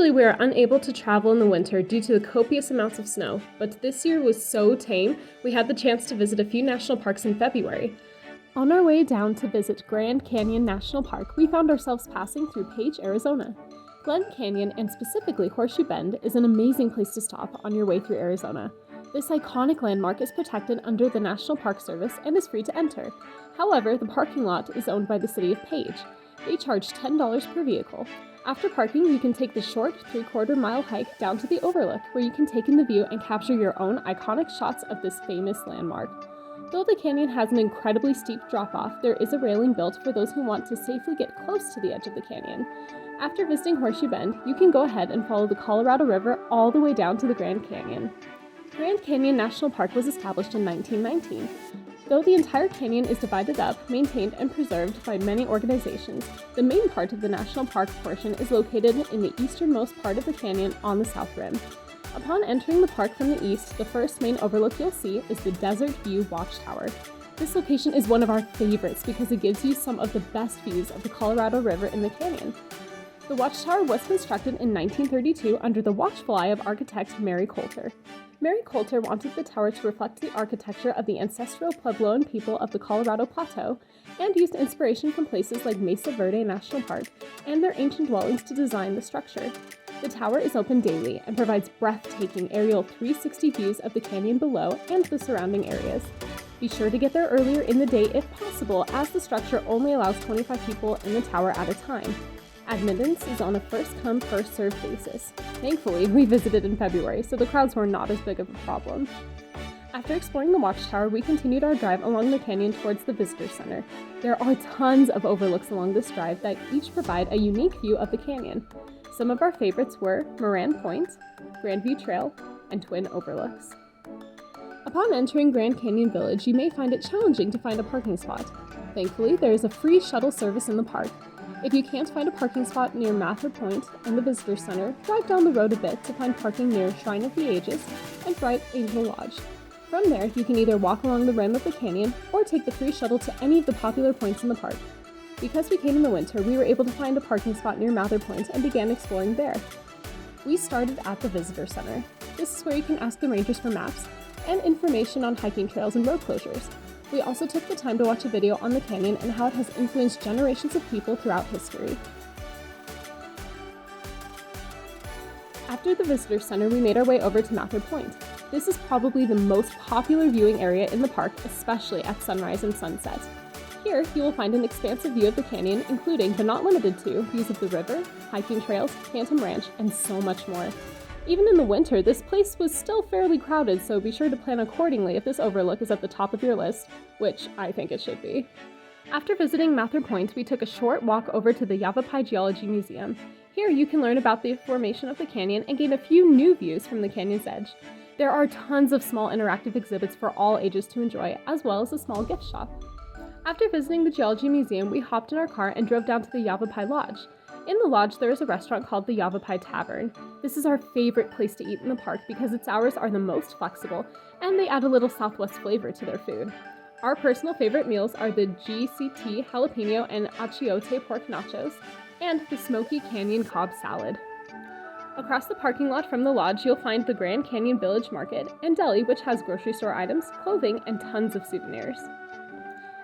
Usually we are unable to travel in the winter due to the copious amounts of snow, but this year was so tame, we had the chance to visit a few national parks in February. On our way down to visit Grand Canyon National Park, we found ourselves passing through Page, Arizona. Glen Canyon, and specifically Horseshoe Bend, is an amazing place to stop on your way through Arizona. This iconic landmark is protected under the National Park Service and is free to enter. However, the parking lot is owned by the city of Page. They charge $10 per vehicle. After parking, you can take the short 3/4-mile hike down to the overlook, where you can take in the view and capture your own iconic shots of this famous landmark. Though the canyon has an incredibly steep drop-off, there is a railing built for those who want to safely get close to the edge of the canyon. After visiting Horseshoe Bend, you can go ahead and follow the Colorado River all the way down to the Grand Canyon. Grand Canyon National Park was established in 1919. Though the entire canyon is divided up, maintained, and preserved by many organizations, the main part of the national park portion is located in the easternmost part of the canyon on the south rim. Upon entering the park from the east, the first main overlook you'll see is the Desert View Watchtower. This location is one of our favorites because it gives you some of the best views of the Colorado River in the canyon. The watchtower was constructed in 1932 under the watchful eye of architect Mary Coulter. Mary Coulter wanted the tower to reflect the architecture of the ancestral Puebloan people of the Colorado Plateau and used inspiration from places like Mesa Verde National Park and their ancient dwellings to design the structure. The tower is open daily and provides breathtaking aerial 360 views of the canyon below and the surrounding areas. Be sure to get there earlier in the day if possible, as the structure only allows 25 people in the tower at a time. Admittance is on a first-come, first-served basis. Thankfully, we visited in February, so the crowds were not as big of a problem. After exploring the watchtower, we continued our drive along the canyon towards the visitor center. There are tons of overlooks along this drive that each provide a unique view of the canyon. Some of our favorites were Moran Point, Grandview Trail, and Twin Overlooks. Upon entering Grand Canyon Village, you may find it challenging to find a parking spot. Thankfully, there is a free shuttle service in the park. If you can't find a parking spot near Mather Point and the Visitor Center, drive down the road a bit to find parking near Shrine of the Ages and Bright Angel Lodge. From there, you can either walk along the rim of the canyon or take the free shuttle to any of the popular points in the park. Because we came in the winter, we were able to find a parking spot near Mather Point and began exploring there. We started at the Visitor Center. This is where you can ask the rangers for maps and information on hiking trails and road closures. We also took the time to watch a video on the canyon and how it has influenced generations of people throughout history. After the Visitor Center, we made our way over to Mather Point. This is probably the most popular viewing area in the park, especially at sunrise and sunset. Here, you will find an expansive view of the canyon, including, but not limited to, views of the river, hiking trails, Phantom Ranch, and so much more. Even in the winter, this place was still fairly crowded, so be sure to plan accordingly if this overlook is at the top of your list, which I think it should be. After visiting Mather Point, we took a short walk over to the Yavapai Geology Museum. Here you can learn about the formation of the canyon and gain a few new views from the canyon's edge. There are tons of small interactive exhibits for all ages to enjoy, as well as a small gift shop. After visiting the Geology Museum, we hopped in our car and drove down to the Yavapai Lodge. In the lodge, there is a restaurant called the Yavapai Tavern. This is our favorite place to eat in the park because its hours are the most flexible, and they add a little Southwest flavor to their food. Our personal favorite meals are the GCT jalapeno and achiote pork nachos, and the Smoky Canyon Cobb salad. Across the parking lot from the lodge, you'll find the Grand Canyon Village Market and deli, which has grocery store items, clothing, and tons of souvenirs.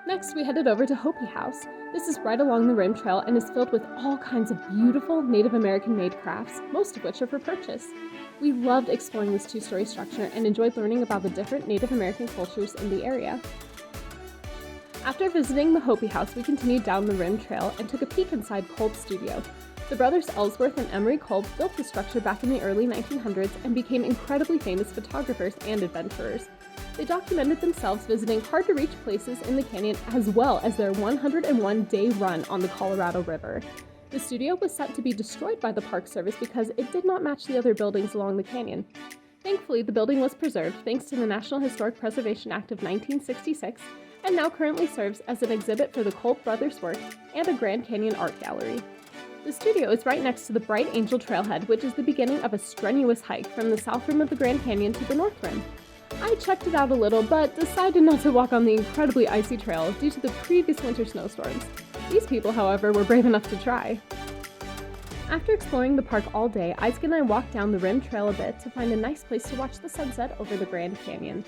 Next, we headed over to Hopi House. This is right along the Rim Trail and is filled with all kinds of beautiful Native American-made crafts, most of which are for purchase. We loved exploring this two-story structure and enjoyed learning about the different Native American cultures in the area. After visiting the Hopi House, we continued down the Rim Trail and took a peek inside Kolb's studio. The brothers Ellsworth and Emery Kolb built the structure back in the early 1900s and became incredibly famous photographers and adventurers. They documented themselves visiting hard-to-reach places in the canyon as well as their 101-day run on the Colorado River. The studio was set to be destroyed by the Park Service because it did not match the other buildings along the canyon. Thankfully, the building was preserved thanks to the National Historic Preservation Act of 1966 and now currently serves as an exhibit for the Kolb brothers' work and a Grand Canyon art gallery. The studio is right next to the Bright Angel Trailhead, which is the beginning of a strenuous hike from the south rim of the Grand Canyon to the north rim. I checked it out a little, but decided not to walk on the incredibly icy trail due to the previous winter snowstorms. These people, however, were brave enough to try. After exploring the park all day, Isaac and I walked down the rim trail a bit to find a nice place to watch the sunset over the Grand Canyon.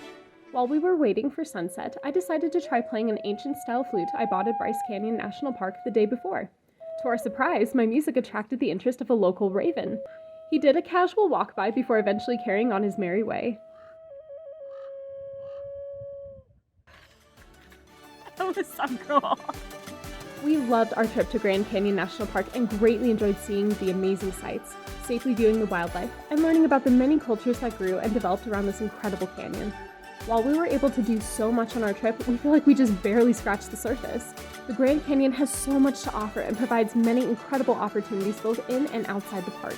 While we were waiting for sunset, I decided to try playing an ancient-style flute I bought at Bryce Canyon National Park the day before. To our surprise, my music attracted the interest of a local raven. He did a casual walk-by before eventually carrying on his merry way. That was so cool. We loved our trip to Grand Canyon National Park and greatly enjoyed seeing the amazing sights, safely viewing the wildlife, and learning about the many cultures that grew and developed around this incredible canyon. While we were able to do so much on our trip, we feel like we just barely scratched the surface. The Grand Canyon has so much to offer and provides many incredible opportunities both in and outside the park.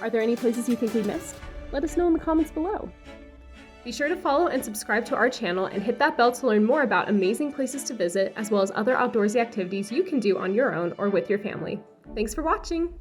Are there any places you think we missed? Let us know in the comments below. Be sure to follow and subscribe to our channel and hit that bell to learn more about amazing places to visit as well as other outdoorsy activities you can do on your own or with your family. Thanks for watching!